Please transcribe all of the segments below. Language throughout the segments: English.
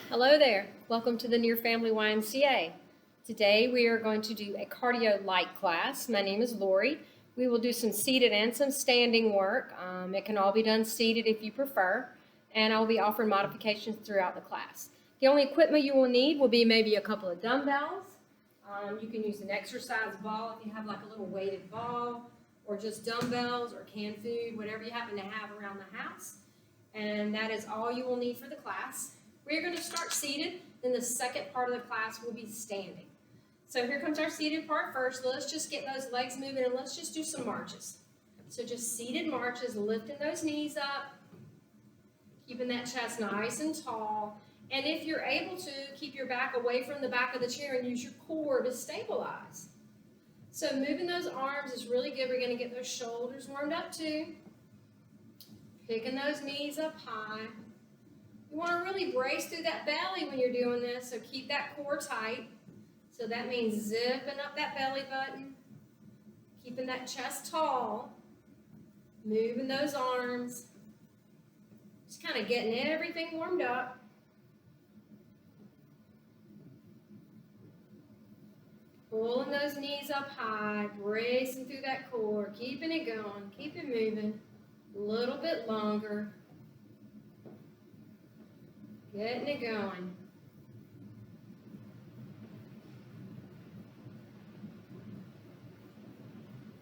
Hello there. Welcome to the Near Family YMCA. Today we are going to do a cardio light class. My name is Lori. We will do some seated and some standing work. It can all be done seated if you prefer, and I'll be offering modifications throughout the class. The only equipment you will need will be maybe a couple of dumbbells. You can use an exercise ball if you have like a little weighted ball, or just dumbbells or canned food, whatever you happen to have around the house. And that is all you will need for the class. We're going to start seated, then the second part of the class will be standing. So here comes our seated part first. Let's just get those legs moving and let's just do some marches. So just seated marches, lifting those knees up, keeping that chest nice and tall. And if you're able to, keep your back away from the back of the chair and use your core to stabilize. So moving those arms is really good. We're going to get those shoulders warmed up too. Picking those knees up high. You want to really brace through that belly when you're doing this, so keep that core tight. So that means zipping up that belly button, keeping that chest tall, moving those arms, just kind of getting everything warmed up. Pulling those knees up high, bracing through that core, keeping it going, keep it moving, a little bit longer. Getting it going.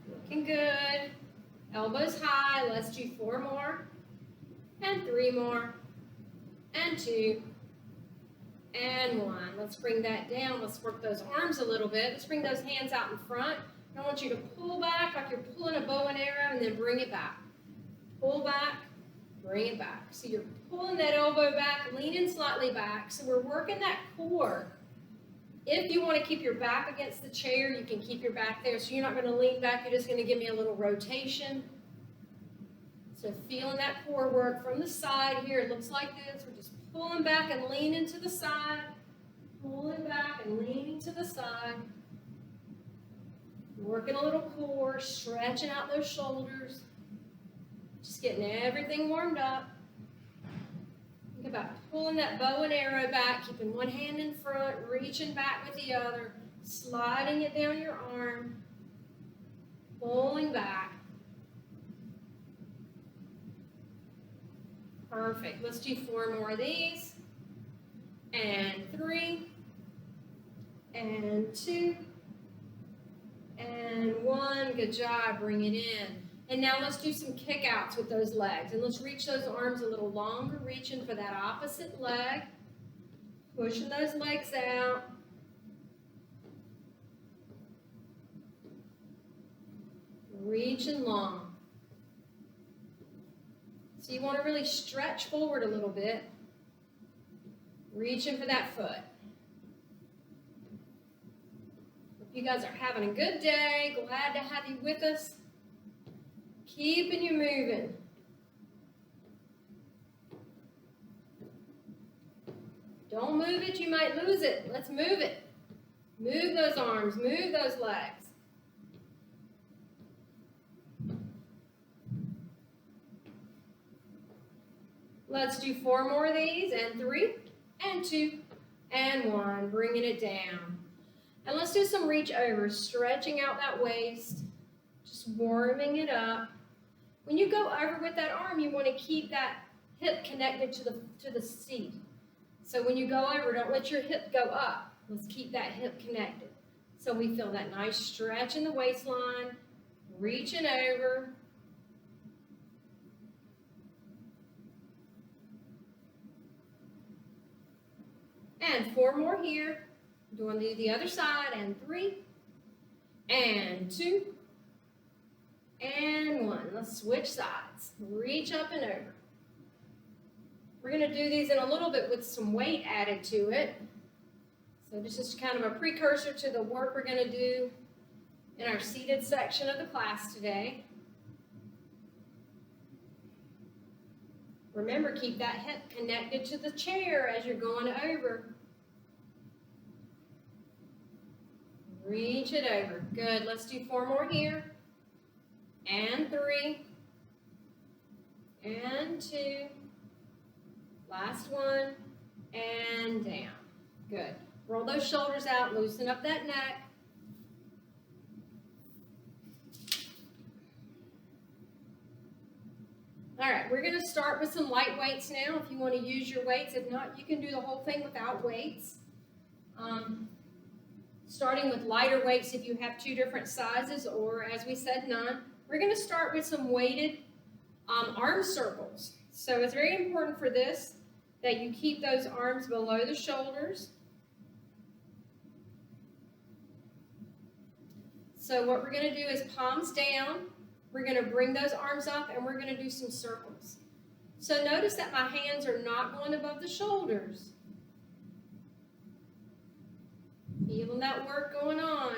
Looking good. Elbows high. Let's do 4 more. And 3 more. And 2. And 1. Let's bring that down. Let's work those arms a little bit. Let's bring those hands out in front. I want you to pull back like you're pulling a bow and arrow and then bring it back. Pull back. Bring it back. So you're pulling that elbow back, leaning slightly back. So we're working that core. If you want to keep your back against the chair, you can keep your back there. So you're not going to lean back. You're just going to give me a little rotation. So feeling that core work from the side here. It looks like this. We're just pulling back and leaning to the side. Pulling back and leaning to the side. Working a little core, stretching out those shoulders. Just getting everything warmed up. Think about pulling that bow and arrow back, keeping one hand in front, reaching back with the other, sliding it down your arm, pulling back. Perfect. Let's do 4 more of these. And 3. And 2. And 1. Good job. Bring it in. And now let's do some kick-outs with those legs. And let's reach those arms a little longer, reaching for that opposite leg. Pushing those legs out. Reaching long. So you want to really stretch forward a little bit. Reaching for that foot. Hope you guys are having a good day. Glad to have you with us. Keeping you moving. Don't move it, you might lose it. Let's move it. Move those arms, move those legs. Let's do 4 more of these, and 3, and 2, and 1. Bringing it down. And let's do some reach over, stretching out that waist, just warming it up. When you go over with that arm, you want to keep that hip connected to the seat. So when you go over, don't let your hip go up. Let's keep that hip connected. So we feel that nice stretch in the waistline, reaching over. And 4 more here. Doing the other side, and 3, and 2, and 1. Let's switch sides. Reach up and over. We're going to do these in a little bit with some weight added to it. So this is kind of a precursor to the work we're going to do in our seated section of the class today. Remember, keep that hip connected to the chair as you're going over. Reach it over. Good. Let's do 4 more here. And 3. And 2. Last one. and down. Good. Roll those shoulders out, loosen up that neck. All right, we're going to start with some light weights now if you want to use your weights. If not, you can do the whole thing without weights. Starting with lighter weights if you have 2 different sizes, or as we said, none. We're going to start with some weighted arm circles. So it's very important for this that you keep those arms below the shoulders. So what we're going to do is palms down. We're going to bring those arms up and we're going to do some circles. So notice that my hands are not going above the shoulders. Feeling that work going on.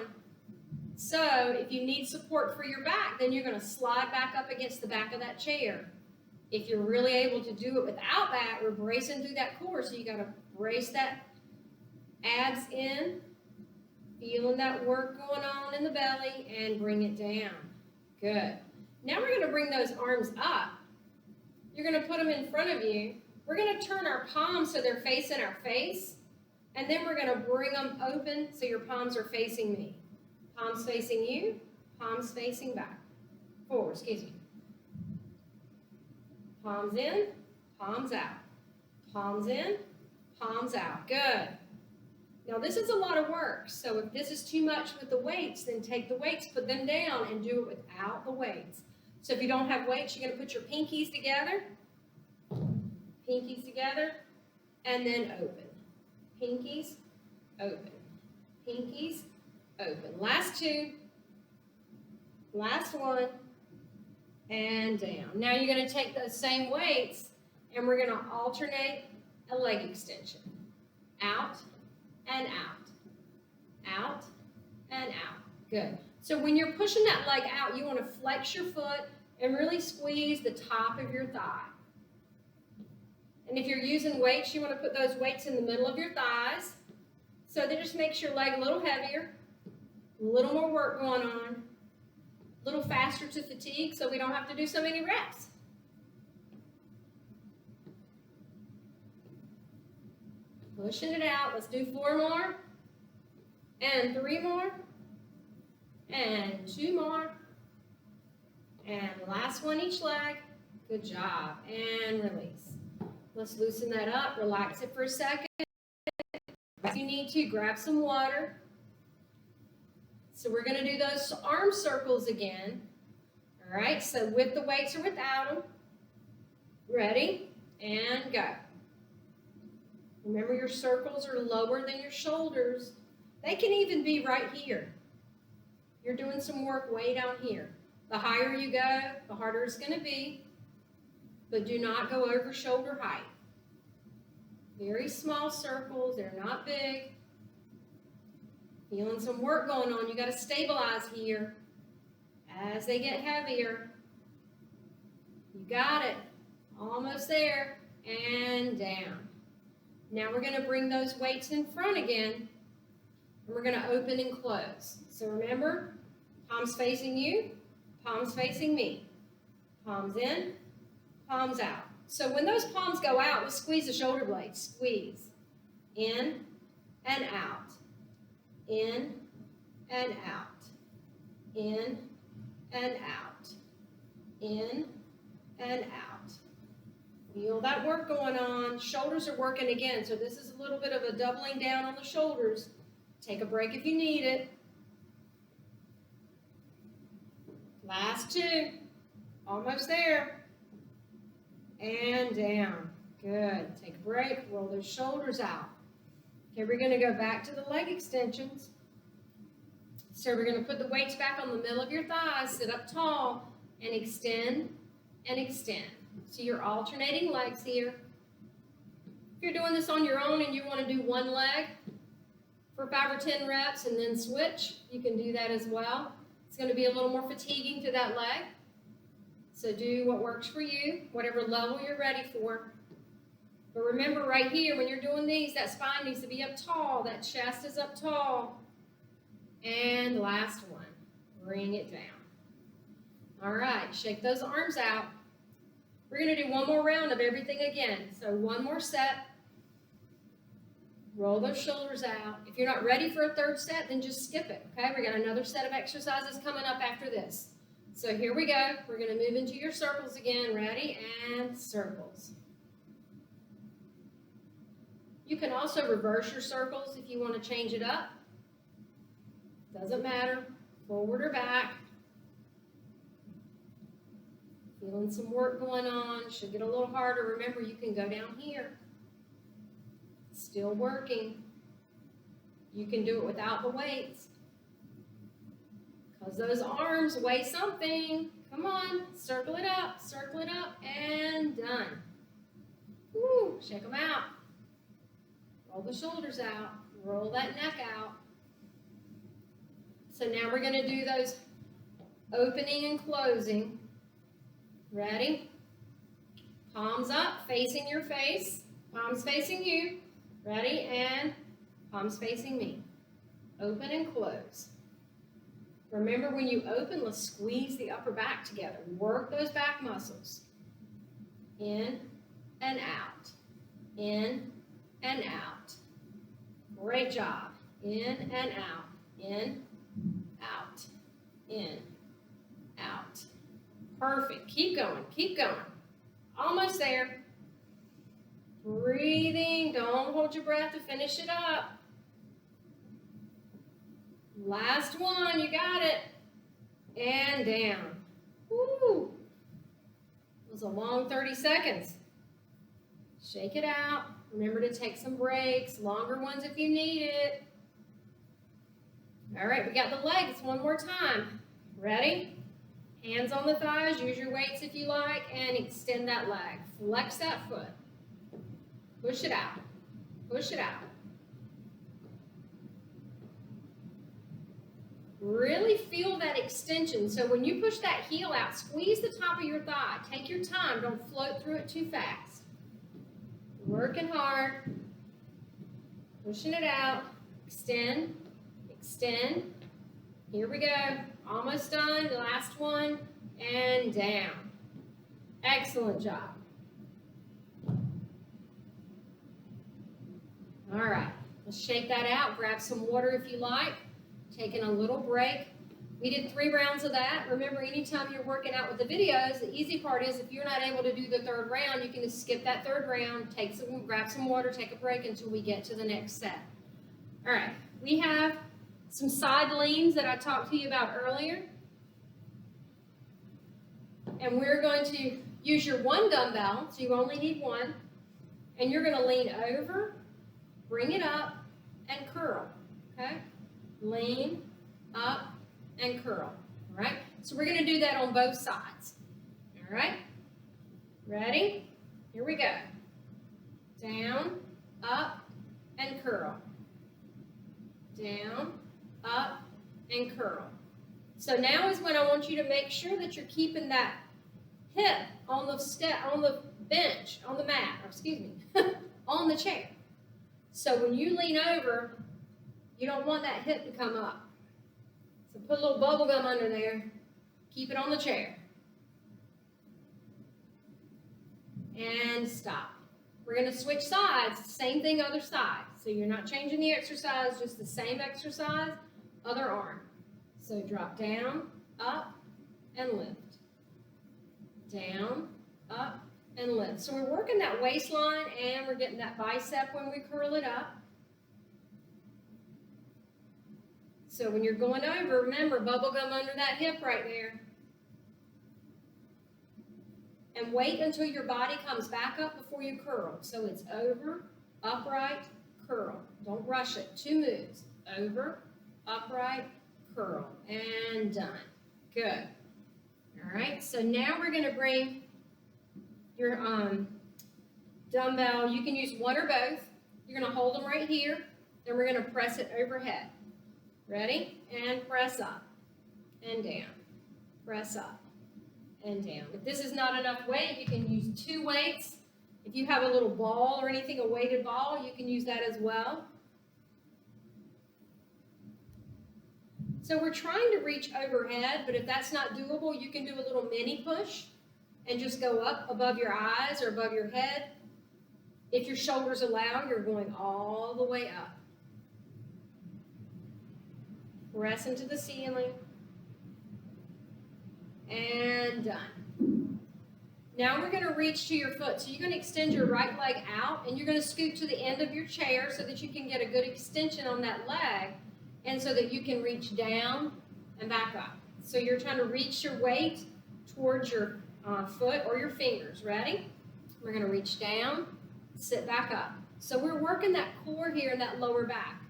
So if you need support for your back, then you're going to slide back up against the back of that chair. If you're really able to do it without that, we're bracing through that core. So you got to brace that abs in, feeling that work going on in the belly, and bring it down. Good. Now we're going to bring those arms up. You're going to put them in front of you. We're going to turn our palms so they're facing our face. And then we're going to bring them open so your palms are facing me. Palms facing you, palms facing back. Forward, excuse me. Palms in, palms out. Palms in, palms out. Good. Now this is a lot of work. So if this is too much with the weights, then take the weights, put them down, and do it without the weights. So if you don't have weights, you're going to put your pinkies together. Pinkies together, and then open. Pinkies, open. Pinkies, open. Last 2. Last 1. And down. Now you're going to take those same weights and we're going to alternate a leg extension. Out and out. Out and out. Good. So when you're pushing that leg out, you want to flex your foot and really squeeze the top of your thigh. And if you're using weights, you want to put those weights in the middle of your thighs. So that just makes your leg a little heavier, a little more work going on, a little faster to fatigue so we don't have to do so many reps. Pushing it out. Let's do 4 more, and 3 more, and 2 more, and last one each leg. Good job. And release. Let's loosen that up. Relax it for a second. If you need to, grab some water. So we're going to do those arm circles again. All right, so with the weights or without them. Ready? And go. Remember, your circles are lower than your shoulders. They can even be right here. You're doing some work way down here. The higher you go, the harder it's going to be. But do not go over shoulder height. Very small circles. They're not big. Feeling some work going on. You got to stabilize here as they get heavier. You got it. Almost there. And down. Now we're going to bring those weights in front again. And we're going to open and close. So remember, palms facing you, palms facing me. Palms in, palms out. So when those palms go out, we'll squeeze the shoulder blades. Squeeze. In and out. In and out. In and out. In and out. Feel that work going on. Shoulders are working again, so this is a little bit of a doubling down on the shoulders. Take a break if you need it. Last 2. Almost there. And down. Good. Take a break. Roll those shoulders out. Okay, we're going to go back to the leg extensions. So we're going to put the weights back on the middle of your thighs. Sit up tall and extend and extend. So you're alternating legs here. If you're doing this on your own and you want to do one leg for 5 or 10 reps and then switch, you can do that as well. It's going to be a little more fatiguing to that leg. So do what works for you, whatever level you're ready for. But remember right here, when you're doing these, that spine needs to be up tall. That chest is up tall. And last one, bring it down. All right, shake those arms out. We're going to do one more round of everything again. So one more set. Roll those shoulders out. If you're not ready for a third set, then just skip it, okay? We got another set of exercises coming up after this. So here we go. We're going to move into your circles again. Ready? And circles. You can also reverse your circles if you want to change it up. Doesn't matter. Forward or back. Feeling some work going on. Should get a little harder. Remember, you can go down here. Still working. You can do it without the weights. Because those arms weigh something. Come on, circle it up, and done. Woo, shake them out. Roll the shoulders out. Roll that neck out. So now we're going to do those opening and closing. Ready? Palms up, facing your face. Palms facing you. Ready? And palms facing me. Open and close. Remember, when you open, let's squeeze the upper back together. Work those back muscles. In and out. In and out. Great job. In and out. In, out. In, out. Perfect. Keep going. Keep going. Almost there. Breathing. Don't hold your breath to finish it up. Last one. You got it. And down. Woo. It was a long 30 seconds. Shake it out. Remember to take some breaks. Longer ones if you need it. All right. We got the legs one more time. Ready? Hands on the thighs. Use your weights if you like. And extend that leg. Flex that foot. Push it out. Push it out. Really feel that extension. So when you push that heel out, squeeze the top of your thigh. Take your time. Don't float through it too fast. Working hard. Pushing it out. Extend. Extend. Here we go. Almost done. Last one. And down. Excellent job. All right. Let's shake that out. Grab some water if you like. Taking a little break. We did 3 rounds of that. Remember, anytime you're working out with the videos, the easy part is if you're not able to do the 3rd round, you can just skip that 3rd round, grab some water, take a break until we get to the next set. All right. We have some side leans that I talked to you about earlier. And we're going to use your 1 dumbbell, so you only need 1. And you're going to lean over, bring it up, and curl. Okay? Lean, up, and curl. All right? So we're going to do that on both sides. All right? Ready? Here we go. Down, up, and curl. Down, up, and curl. So now is when I want you to make sure that you're keeping that hip on the bench, on the mat, or excuse me, on the chair. So when you lean over, you don't want that hip to come up. So put a little bubble gum under there. Keep it on the chair. And stop. We're going to switch sides. Same thing, other side. So you're not changing the exercise, just the same exercise, other arm. So drop down, up, and lift. Down, up, and lift. So we're working that waistline and we're getting that bicep when we curl it up. So when you're going over, remember, bubble gum under that hip right there. And wait until your body comes back up before you curl. So it's over, upright, curl. Don't rush it. 2 moves. Over, upright, curl. And done. Good. All right. So now we're going to bring your dumbbell. You can use 1 or both. You're going to hold them right here. Then we're going to press it overhead. Ready? And press up and down. Press up and down. If this is not enough weight, you can use 2 weights. If you have a little ball or anything, a weighted ball, you can use that as well. So we're trying to reach overhead, but if that's not doable, you can do a little mini push and just go up above your eyes or above your head. If your shoulders allow, you're going all the way up. Press into the ceiling. And done. Now we're going to reach to your foot. So you're going to extend your right leg out, and you're going to scoot to the end of your chair so that you can get a good extension on that leg, and so that you can reach down and back up. So you're trying to reach your weight towards your foot or your fingers. Ready? We're going to reach down, sit back up. So we're working that core here and that lower back.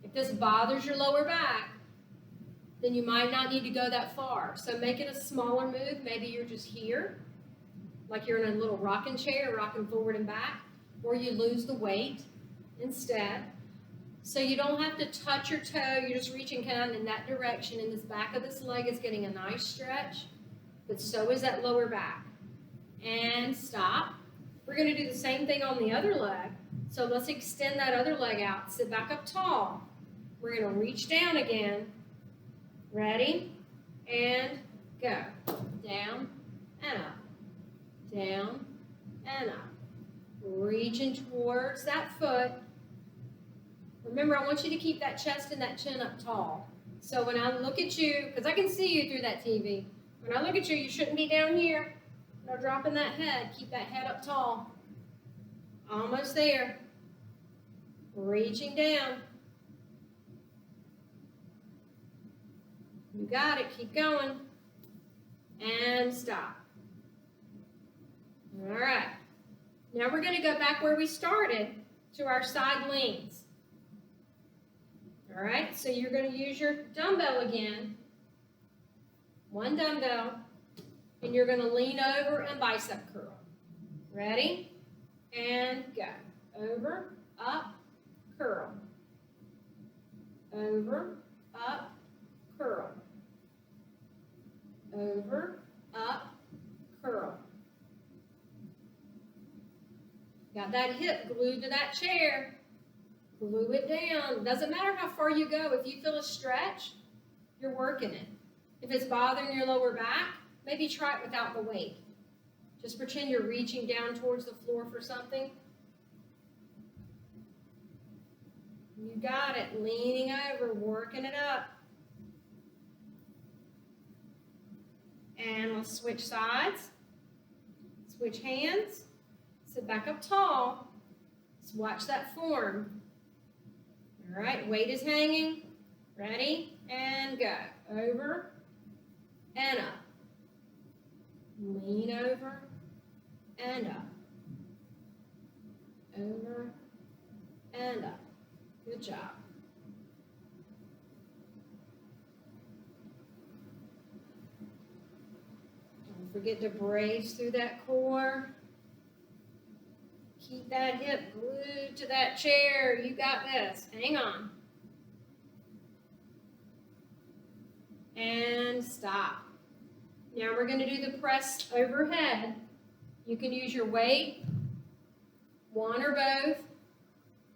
If this bothers your lower back, then you might not need to go that far. So make it a smaller move. Maybe you're just here, like you're in a little rocking chair, rocking forward and back, or you lose the weight instead. So you don't have to touch your toe. You're just reaching kind of in that direction, and this back of this leg is getting a nice stretch, but so is that lower back. And stop. We're going to do the same thing on the other leg. So let's extend that other leg out. Sit back up tall. We're going to reach down again. Ready? And go. Down and up. Down and up. Reaching towards that foot. Remember, I want you to keep that chest and that chin up tall. So when I look at you, because I can see you through that TV, when I look at you, you shouldn't be down here. No dropping that head. Keep that head up tall. Almost there. Reaching down. You got it. Keep going. And stop. All right. Now we're going to go back where we started to our side leans. All right. So you're going to use your dumbbell again. One dumbbell. And you're going to lean over and bicep curl. Ready? And go. Over, up, curl. Over, up, curl. Over, up, curl. Got that hip glued to that chair. Glue it down. Doesn't matter how far you go. If you feel a stretch, you're working it. If it's bothering your lower back, maybe try it without the weight. Just pretend you're reaching down towards the floor for something. You got it. Leaning over, working it up. And we'll switch sides. Switch hands. Sit back up tall. Let's watch that form. All right, weight is hanging. Ready? And go. Over and up. Lean over and up. Over and up. Good job. Don't forget to brace through that core. Keep that hip glued to that chair. You got this. Hang on. And stop. Now we're going to do the press overhead. You can use your weight, one or both,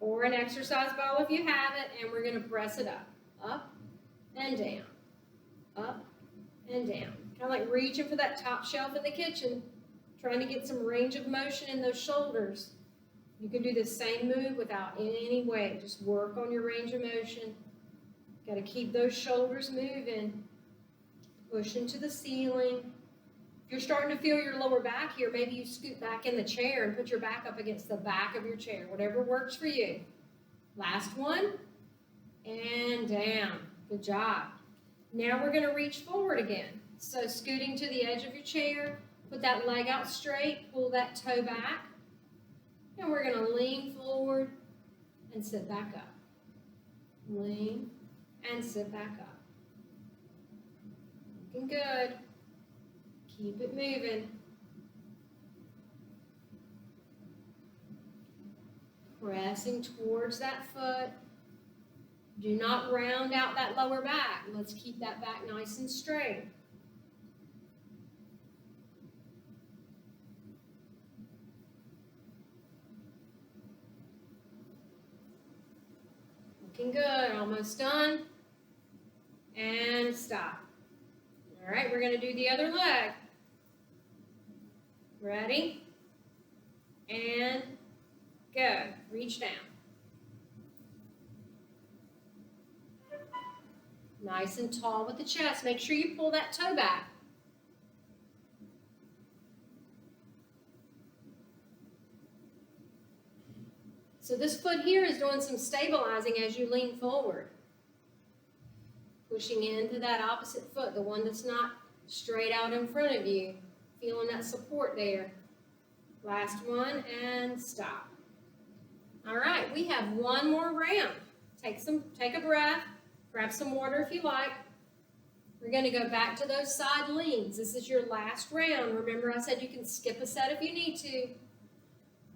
or an exercise ball if you have it, and we're going to press it up and down, up and down. Kind of like reaching for that top shelf in the kitchen, trying to get some range of motion in those shoulders. You can do the same move without any weight. Just work on your range of motion. Got to keep those shoulders moving. Push into the ceiling. If you're starting to feel your lower back here, maybe you scoot back in the chair and put your back up against the back of your chair. Whatever works for you. Last one. And down. Good job. Now we're going to reach forward again. So scooting to the edge of your chair. Put that leg out straight. Pull that toe back. And we're going to lean forward and sit back up. Lean and sit back up. Looking good. Keep it moving. Pressing towards that foot. Do not round out that lower back. Let's keep that back nice and straight. Looking good. Almost done. And stop. All right, we're going to do the other leg. Ready? And Go. Reach down. Nice and tall with the chest. Make sure you pull that toe back. So this foot here is doing some stabilizing as you lean forward. Pushing into that opposite foot, the one that's not straight out in front of you. Feeling that support there. Last one and stop. All right, we have one more round. Take a breath. Grab some water if you like. We're going to go back to those side leans. This is your last round. Remember I said you can skip a set if you need to.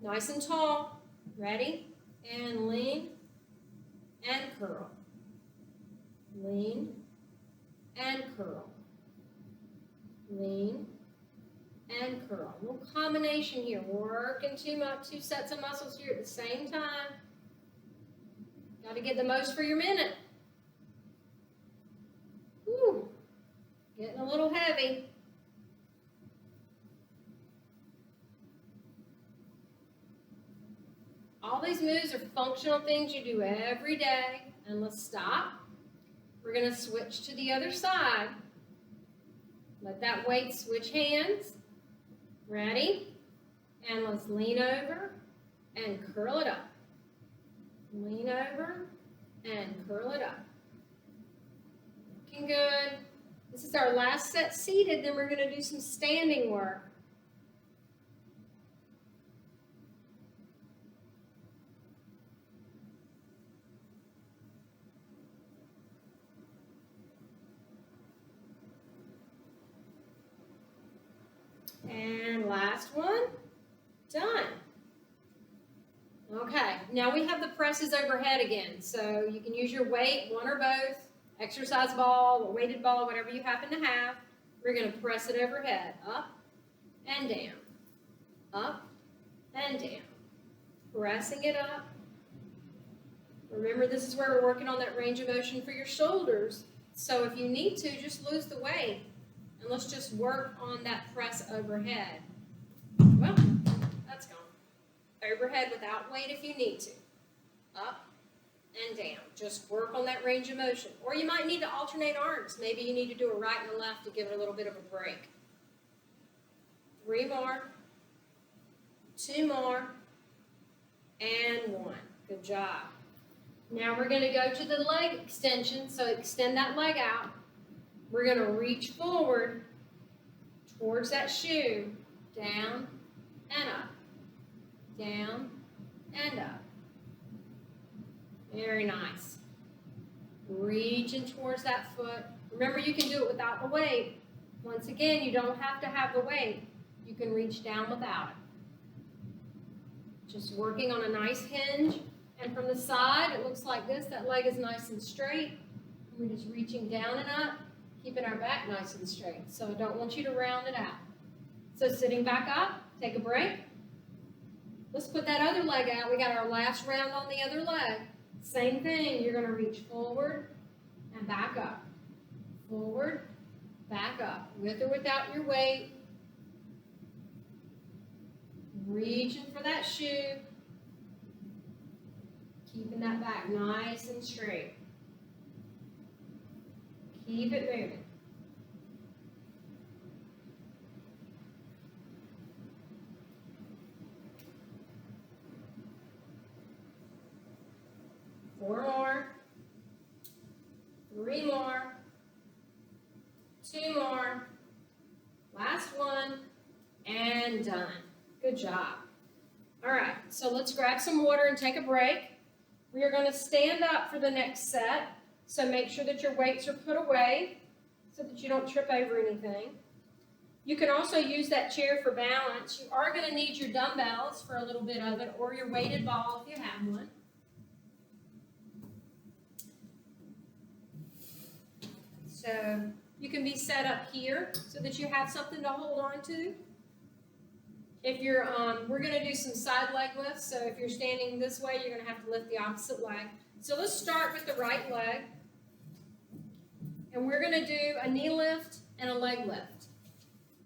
Nice and tall. Ready? And lean and curl. Lean and curl. Lean and curl. A little combination here. Working two sets of muscles here at the same time. Got to get the most for your minute. Whew. Getting a little heavy. All these moves are functional things you do every day. And let's stop. We're going to switch to the other side. Let that weight switch hands. Ready? And let's lean over and curl it up. Lean over and curl it up. Looking good. This is our last set seated. Then we're going to do some standing work. And last one, done. Okay, now we have the presses overhead again. So you can use your weight, one or both, exercise ball, a weighted ball, whatever you happen to have. We're going to press it overhead, up and down, up and down. Pressing it up. Remember, this is where we're working on that range of motion for your shoulders. So if you need to, just lose the weight. And let's just work on that press overhead. Well, that's gone. Overhead without weight if you need to. Up and down. Just work on that range of motion. Or you might need to alternate arms. Maybe you need to do a right and a left to give it a little bit of a break. 3 more. 2 more. And 1. Good job. Now we're going to go to the leg extension. So extend that leg out. We're going to reach forward towards that shoe, down and up, down and up. Very nice. Reaching towards that foot. Remember, you can do it without the weight. Once again, you don't have to have the weight. You can reach down without it. Just working on a nice hinge. And from the side, it looks like this. That leg is nice and straight. We're just reaching down and up. Keeping our back nice and straight. So I don't want you to round it out. So sitting back up, take a break. Let's put that other leg out. We got our last round on the other leg. Same thing. You're going to reach forward and back up. Forward, back up. With or without your weight. Reaching for that shoe. Keeping that back nice and straight. Keep it moving. Four more. 3 more. 2 more. Last one. And done. Good job. All right, so let's grab some water and take a break. We are going to stand up for the next set. So make sure that your weights are put away so that you don't trip over anything. You can also use that chair for balance. You are going to need your dumbbells for a little bit of it, or your weighted ball if you have one. So you can be set up here so that you have something to hold on to. If you're, we're going to do some side leg lifts. So if you're standing this way, you're going to have to lift the opposite leg. So let's start with the right leg. And we're going to do a knee lift and a leg lift.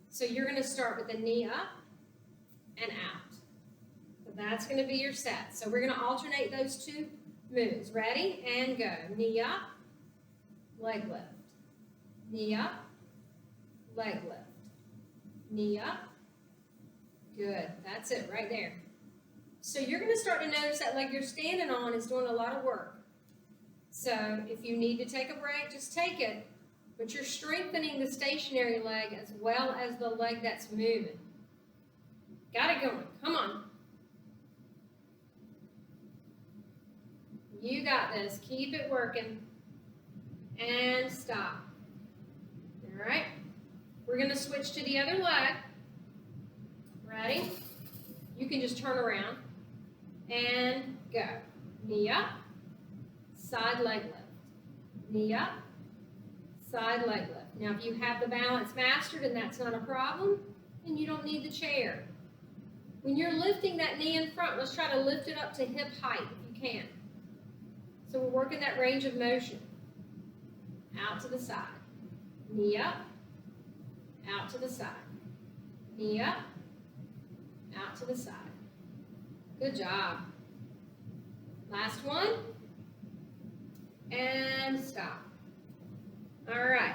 So you're going to start with the knee up and out. The That's going to be your set. So we're going to alternate those two moves. Ready? And go. Knee up, leg lift. Knee up, leg lift. Knee up. Good. That's it right there. So you're going to start to notice that leg you're standing on is doing a lot of work. So if you need to take a break, just take it. But you're strengthening the stationary leg as well as the leg that's moving. Got it going. Come on. You got this. Keep it working. And stop. All right. We're going to switch to the other leg. Ready? You can just turn around and go. Knee up, side leg lift. Knee up, side leg lift. Now, if you have the balance mastered and that's not a problem, then you don't need the chair. When you're lifting that knee in front, let's try to lift it up to hip height if you can. So we're working that range of motion. Out to the side. Knee up, out to the side. Knee up, out to the side. Good job. Last one. And stop. All right.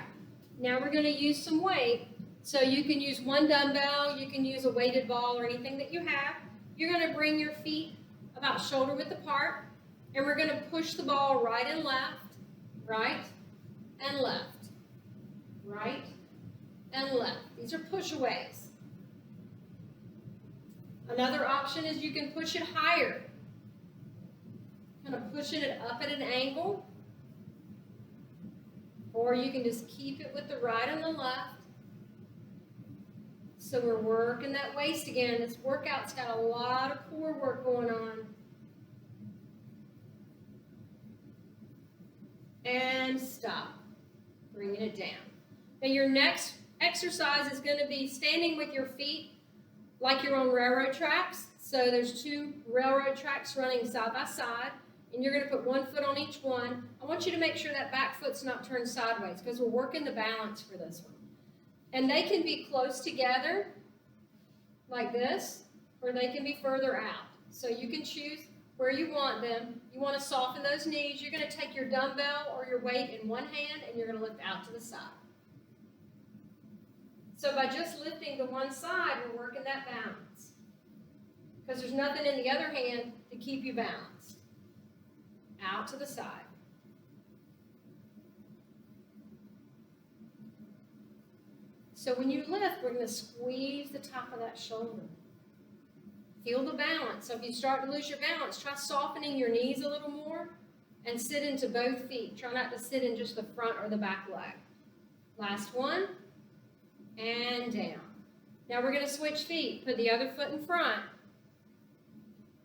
Now we're going to use some weight. So you can use one dumbbell, you can use a weighted ball or anything that you have. You're going to bring your feet about shoulder width apart, and we're going to push the ball right and left, right and left, right and left. These are push-aways. Another option is you can push it higher. Kind of pushing it up at an angle. Or you can just keep it with the right and the left. So we're working that waist again. This workout's got a lot of core work going on. And stop. Bringing it down. Now your next exercise is going to be standing with your feet like you're on railroad tracks. So there's two railroad tracks running side by side, and you're going to put one foot on each one. I want you to make sure that back foot's not turned sideways because we're working the balance for this one. And they can be close together, like this, or they can be further out. So you can choose where you want them. You want to soften those knees. You're going to take your dumbbell or your weight in one hand, and you're going to lift out to the side. So by just lifting the one side, we're working that balance. Because there's nothing in the other hand to keep you balanced. Out to the side. So when you lift, we're going to squeeze the top of that shoulder. Feel the balance. So if you start to lose your balance, try softening your knees a little more and sit into both feet. Try not to sit in just the front or the back leg. Last one. And down. Now we're going to switch feet. Put the other foot in front.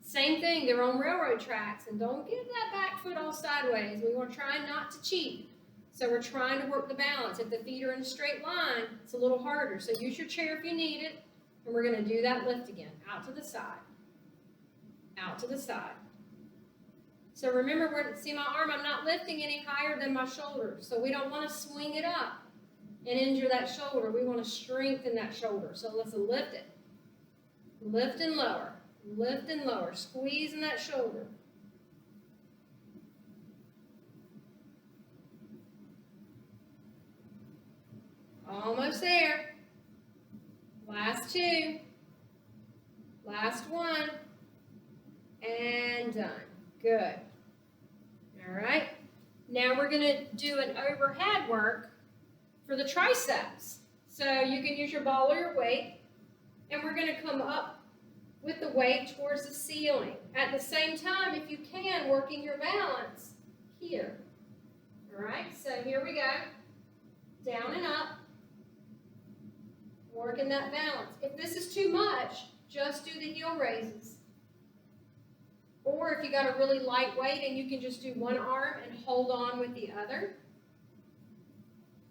Same thing, they're on railroad tracks. And don't get that back foot all sideways. We want to try not to cheat. So we're trying to work the balance. If the feet are in a straight line, it's a little harder. So use your chair if you need it. And we're going to do that lift again. Out to the side. Out to the side. So remember, see my arm, I'm not lifting any higher than my shoulder. So we don't want to swing it up and injure that shoulder. We want to strengthen that shoulder. So let's lift it. Lift and lower. Lift and lower. Squeezing that shoulder. Almost there. Last two. Last one. And done. Good. All right. Now we're going to do an overhead work for the triceps. So you can use your ball or your weight. And we're going to come up with the weight towards the ceiling. At the same time, if you can, working your balance here. All right. So here we go. Down and up. Working that balance. If this is too much, just do the heel raises. Or if you got a really light weight and you can just do one arm and hold on with the other,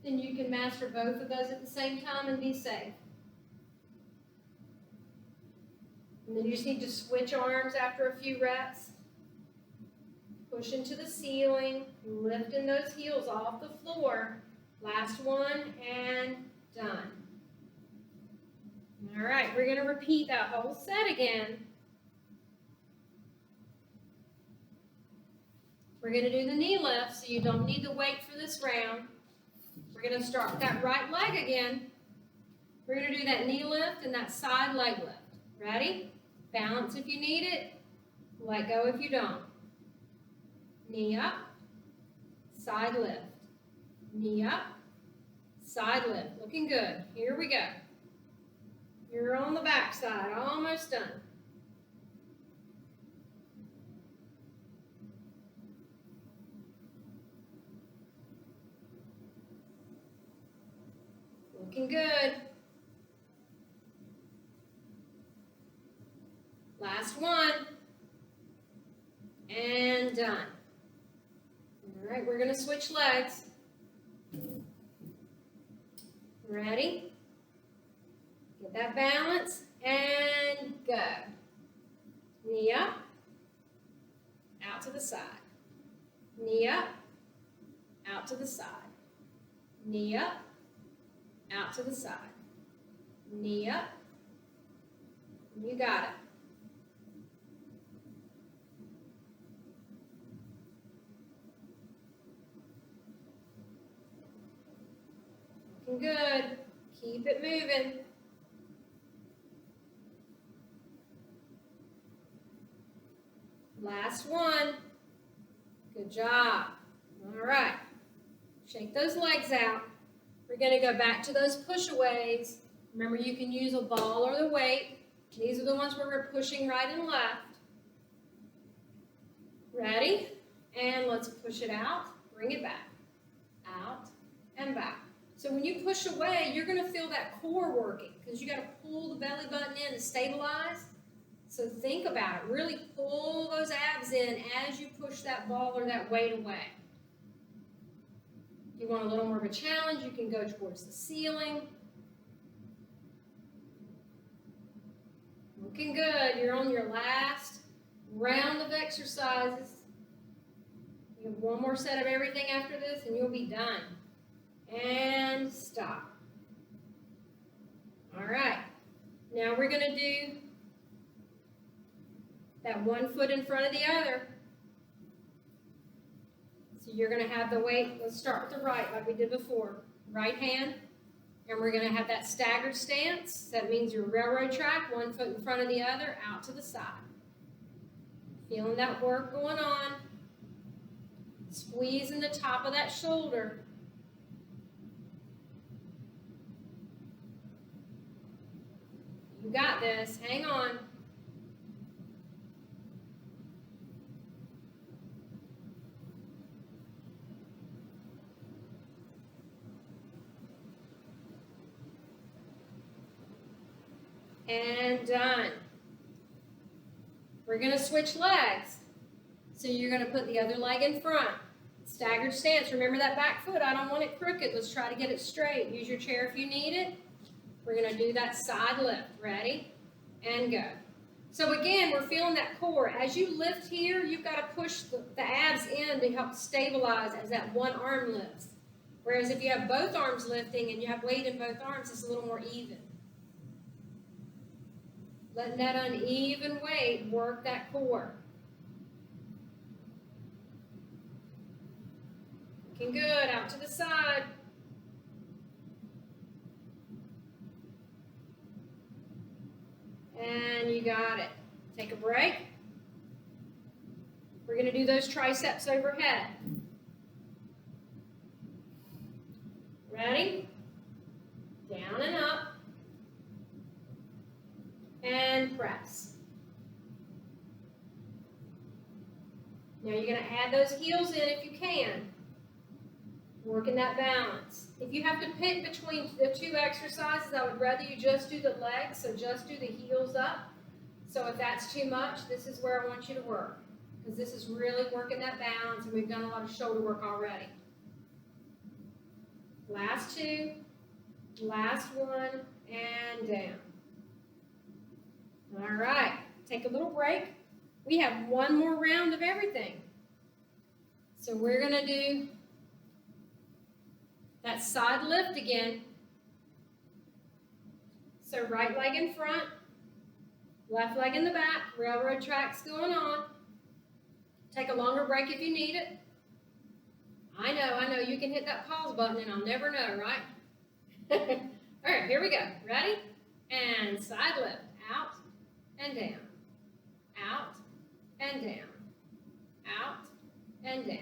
then you can master both of those at the same time and be safe. And then you just need to switch arms after a few reps. Push into the ceiling, lifting those heels off the floor. Last one and done. All right, we're going to repeat that whole set again. We're going to do the knee lift, so you don't need the weight for this round. We're going to start with that right leg again. We're going to do that knee lift and that side leg lift. Ready? Balance if you need it. Let go if you don't. Knee up, side lift. Knee up, side lift. Looking good. Here we go. You're on the back side, almost done. Looking good. Last one. And done. All right, we're going to switch legs. Ready? Get that balance and go. Knee up, out to the side. Knee up, out to the side. Knee up, out to the side. Knee up. You got it. Looking good. Keep it moving. Last one. Good job. All right. Shake those legs out. We're going to go back to those push-aways. Remember, you can use a ball or the weight. These are the ones where we're pushing right and left. Ready? And let's push it out. Bring it back. Out and back. So when you push away, you're going to feel that core working because you got to pull the belly button in to stabilize. So think about it. Really pull those abs in as you push that ball or that weight away. If you want a little more of a challenge, you can go towards the ceiling. Looking good. You're on your last round of exercises. You have one more set of everything after this and you'll be done. And stop. All right. Now we're going to do that one foot in front of the other. So you're going to have the weight. Let's start with the right like we did before. Right hand. And we're going to have that staggered stance. That means your railroad track, one foot in front of the other, out to the side. Feeling that work going on. Squeezing the top of that shoulder. You got this. Hang on. And done. We're going to switch legs. So you're going to put the other leg in front. Staggered stance. Remember that back foot. I don't want it crooked. Let's try to get it straight. Use your chair if you need it. We're going to do that side lift. Ready? And go. So again, we're feeling that core. As you lift here, you've got to push the abs in to help stabilize as that one arm lifts. Whereas if you have both arms lifting and you have weight in both arms, it's a little more even. Letting that uneven weight work that core. Looking good. Out to the side. And you got it. Take a break. We're going to do those triceps overhead. Ready? Down and up. And press. Now you're going to add those heels in if you can. Working that balance. If you have to pick between the two exercises, I would rather you just do the legs, so just do the heels up. So if that's too much, this is where I want you to work, because this is really working that balance, and we've done a lot of shoulder work already. Last two, last one, and down. All right, take a little break. We have one more round of everything. So we're going to do that side lift again. So right leg in front, left leg in the back, railroad tracks going on. Take a longer break if you need it. I know, you can hit that pause button and I'll never know, right? All right, here we go. Ready? And side lift, out and down, out and down, out and down.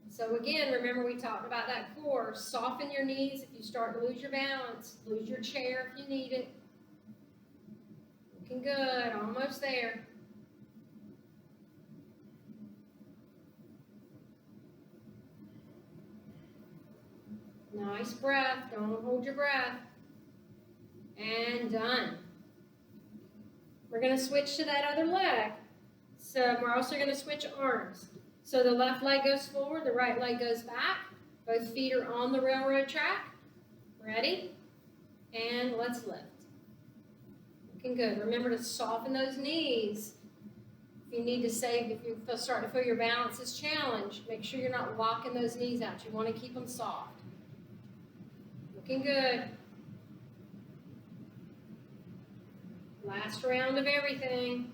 So again, remember we talked about that core. Soften your knees if you start to lose your balance. Lose your chair if you need it. Looking good, almost there. Nice breath, don't hold your breath. And done. We're going to switch to that other leg. So we're also going to switch arms. So the left leg goes forward, the right leg goes back. Both feet are on the railroad track. Ready? And let's lift. Looking good. Remember to soften those knees. If you need to save, if you start to feel your balance is challenged, make sure you're not locking those knees out. You want to keep them soft. Looking good. Last round of everything.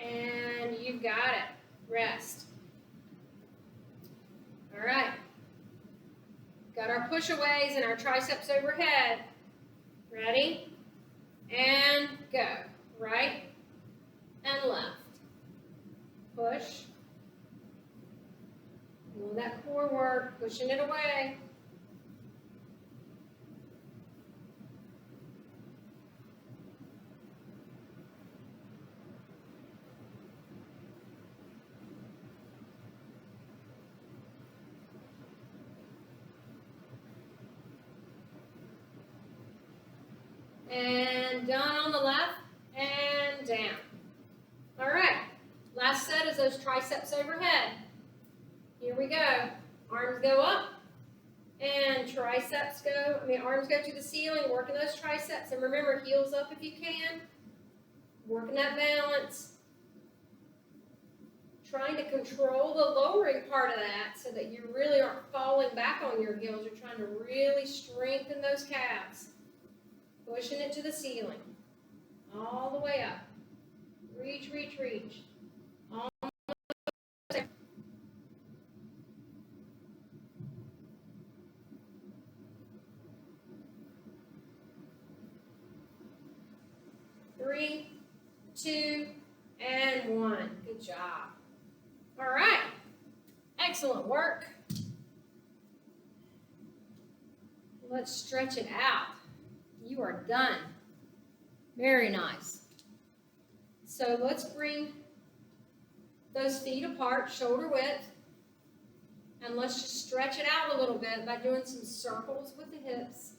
And you've got it. Rest. All right. Got our push-aways and our triceps overhead. Ready? And go. Right and left. Push. Doing that core work, pushing it away. And done on the left, and down. All right, last set is those triceps overhead. Here we go. Arms go up, and arms go to the ceiling, working those triceps. And remember, heels up if you can. Working that balance. Trying to control the lowering part of that so that you really aren't falling back on your heels. You're trying to really strengthen those calves. Pushing it to the ceiling. All the way up. Reach, reach, reach. Almost there. Three, two, and one. Good job. All right. Excellent work. Let's stretch it out. You are done. Very nice. So let's bring those feet apart, shoulder width, and let's just stretch it out a little bit by doing some circles with the hips,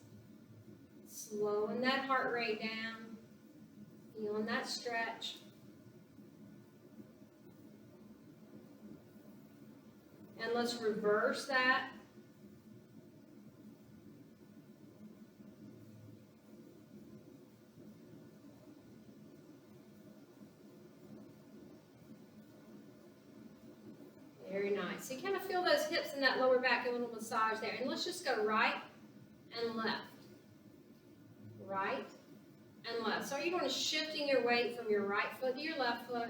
slowing that heart rate down, feeling that stretch. And let's reverse that. Very nice. So you kind of feel those hips and that lower back, a little massage there. And let's just go right and left. Right and left. So you're going to shifting your weight from your right foot to your left foot.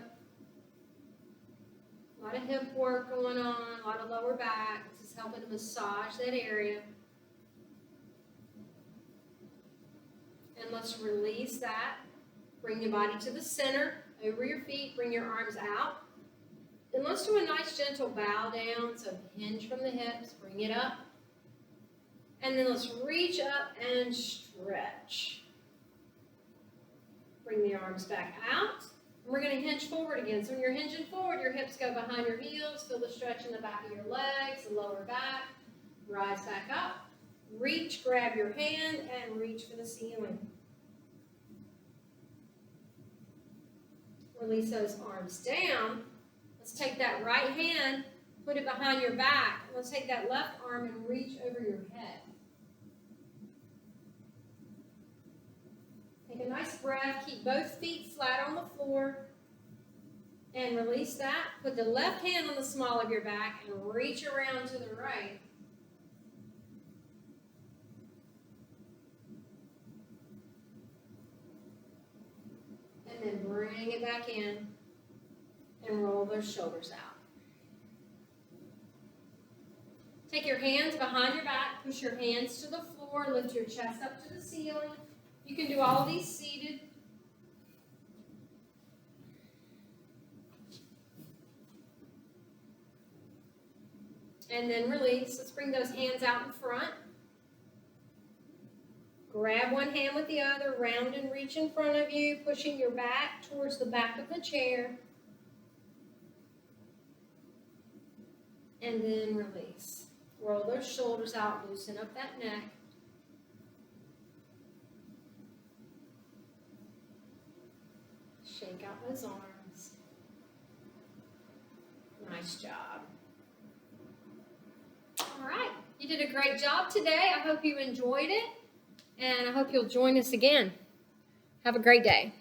A lot of hip work going on, a lot of lower back. This is helping to massage that area. And let's release that. Bring your body to the center, over your feet, bring your arms out. And let's do a nice gentle bow down, so hinge from the hips, bring it up. And then let's reach up and stretch. Bring the arms back out. And we're going to hinge forward again. So when you're hinging forward, your hips go behind your heels. Feel the stretch in the back of your legs, the lower back. Rise back up. Reach, grab your hand, and reach for the ceiling. Release those arms down. Let's take that right hand, put it behind your back. Let's take that left arm and reach over your head. Take a nice breath. Keep both feet flat on the floor. And release that. Put the left hand on the small of your back and reach around to the right. And then bring it back in and roll those shoulders out. Take your hands behind your back, push your hands to the floor, lift your chest up to the ceiling. You can do all of these seated. And then release. Let's bring those hands out in front. Grab one hand with the other, round and reach in front of you, pushing your back towards the back of the chair. And then release. Roll those shoulders out, loosen up that neck. Shake out those arms. Nice job. All right, you did a great job today. I hope you enjoyed it, and I hope you'll join us again. Have a great day.